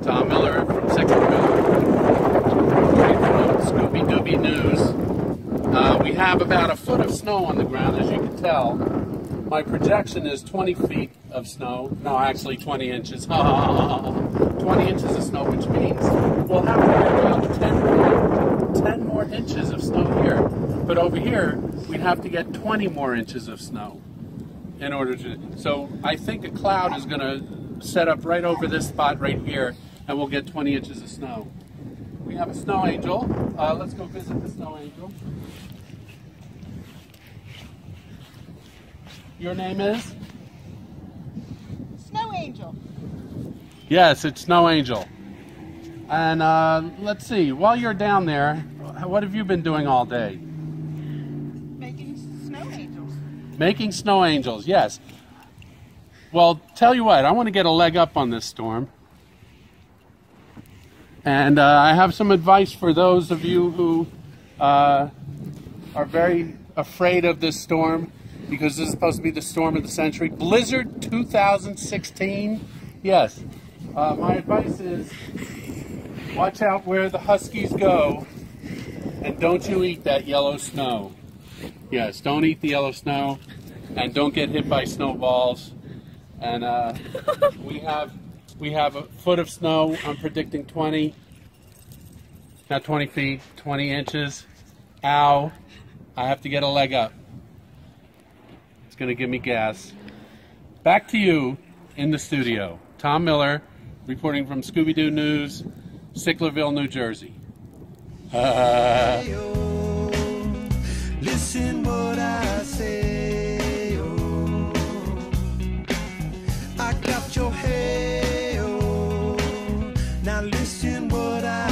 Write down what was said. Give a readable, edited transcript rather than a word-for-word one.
Tom Miller from Sicklerville, Scooby Dooby News. We have about a foot of snow on the ground, as you can tell. My projection is 20 feet of snow. No, actually 20 inches. 20 inches of snow, which means we'll have to get about 10 more inches of snow here. But over here, we'd have to get 20 more inches of snow in order to. So I think a cloud is going to set up right over this spot right here, and we'll get 20 inches of snow. We have a snow angel. Let's go visit the snow angel. Your name is? Snow Angel. Yes, it's Snow Angel. And let's see, while you're down there, what have you been doing all day? Making snow angels. Making snow angels, yes. Well, tell you what, I want to get a leg up on this storm. And I have some advice for those of you who are very afraid of this storm, because this is supposed to be the storm of the century. Blizzard 2016. Yes. My advice is watch out where the huskies go, and don't you eat that yellow snow. Yes, don't eat the yellow snow, and don't get hit by snowballs. And we have a foot of snow. I'm predicting 20, not 20 feet, 20 inches. Ow. I have to get a leg up. It's going to give me gas. Back to you in the studio. Tom Miller, reporting from Scooby-Doo News, Sicklerville, New Jersey. Listen what I say, oh. I got your hair, oh. Now listen what I